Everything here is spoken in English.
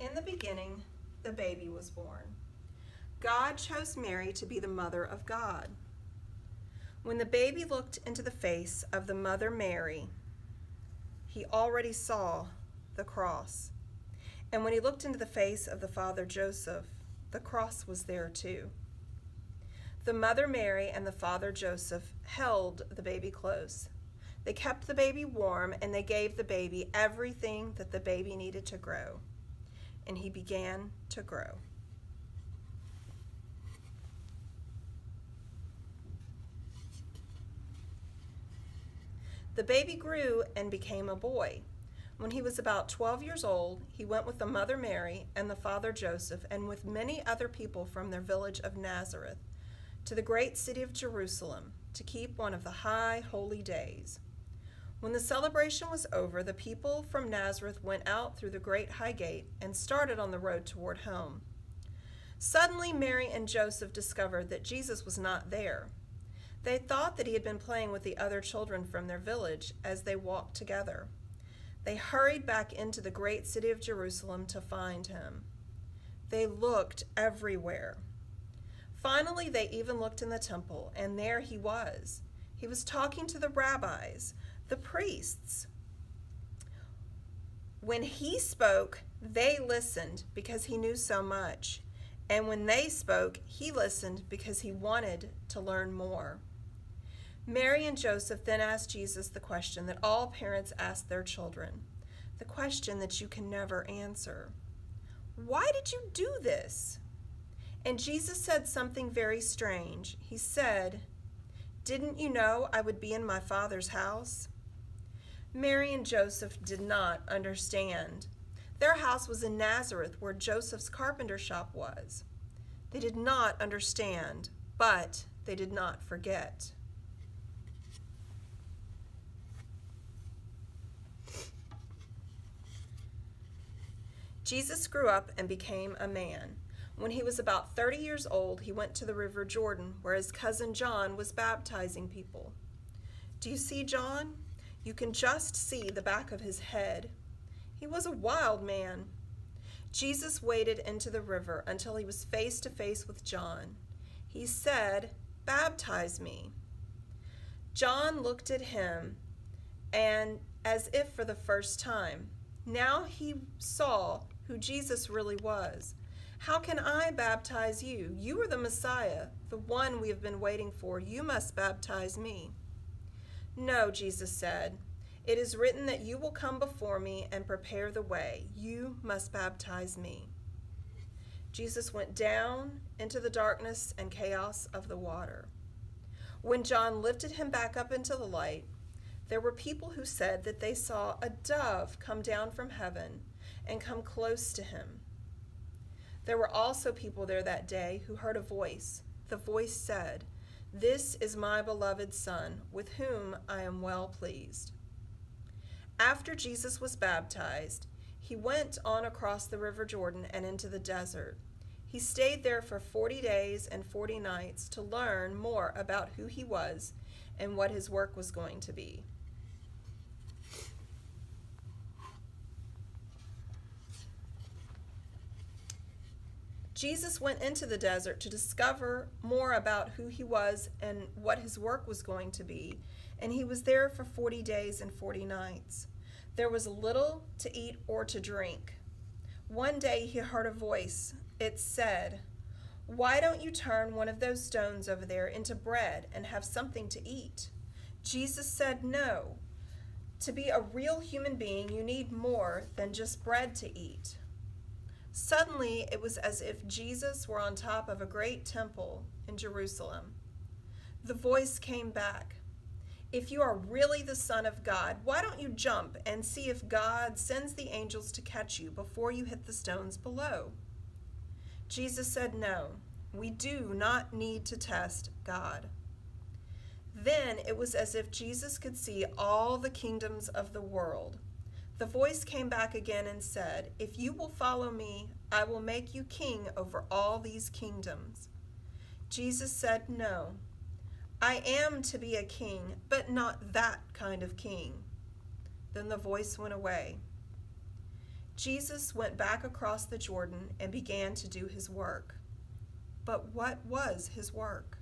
In the beginning, the baby was born. God chose Mary to be the mother of God. When the baby looked into the face of the mother Mary, he already saw the cross. And when he looked into the face of the father Joseph, the cross was there too. The mother Mary and the father Joseph held the baby close. They kept the baby warm, and they gave the baby everything that the baby needed to grow. And he began to grow. The baby grew and became a boy. When he was about 12 years old, he went with the mother Mary and the father Joseph and with many other people from their village of Nazareth to the great city of Jerusalem to keep one of the high holy days. When the celebration was over, the people from Nazareth went out through the great high gate and started on the road toward home. Suddenly, Mary and Joseph discovered that Jesus was not there. They thought that he had been playing with the other children from their village as they walked together. They hurried back into the great city of Jerusalem to find him. They looked everywhere. Finally, they even looked in the temple, and there he was. He was talking to the rabbis, the priests. When he spoke, they listened because he knew so much. And when they spoke, he listened because he wanted to learn more. Mary and Joseph then asked Jesus the question that all parents ask their children, the question that you can never answer. Why did you do this? And Jesus said something very strange. He said, "Didn't you know I would be in my Father's house?" Mary and Joseph did not understand. Their house was in Nazareth, where Joseph's carpenter shop was. They did not understand, but they did not forget. Jesus grew up and became a man. When he was about 30 years old, he went to the river Jordan, where his cousin John was baptizing people. Do you see John? You can just see the back of his head. He was a wild man. Jesus waded into the river until he was face to face with John. He said, "Baptize me." John looked at him, and as if for the first time, now he saw who Jesus really was. "How can I baptize you? You are the Messiah, the one we have been waiting for. You must baptize me." "No," Jesus said. "It is written that you will come before me and prepare the way. You must baptize me." Jesus went down into the darkness and chaos of the water. When John lifted him back up into the light, there were people who said that they saw a dove come down from heaven and come close to him. There were also people there that day who heard a voice. The voice said, "This is my beloved Son, with whom I am well pleased." After Jesus was baptized, he went on across the river Jordan and into the desert. He stayed there for 40 days and 40 nights to learn more about who he was and what his work was going to be. Jesus went into the desert to discover more about who he was and what his work was going to be, and he was there for 40 days and 40 nights. There was little to eat or to drink. One day he heard a voice. It said, "Why don't you turn one of those stones over there into bread and have something to eat?" Jesus said, "No. To be a real human being, you need more than just bread to eat." Suddenly, it was as if Jesus were on top of a great temple in Jerusalem. The voice came back, "If you are really the Son of God, why don't you jump and see if God sends the angels to catch you before you hit the stones below?" Jesus said, "No, we do not need to test God." Then it was as if Jesus could see all the kingdoms of the world. The voice came back again and said, "If you will follow me, I will make you king over all these kingdoms." Jesus said, "No, I am to be a king, but not that kind of king." Then the voice went away. Jesus went back across the Jordan and began to do his work. But what was his work?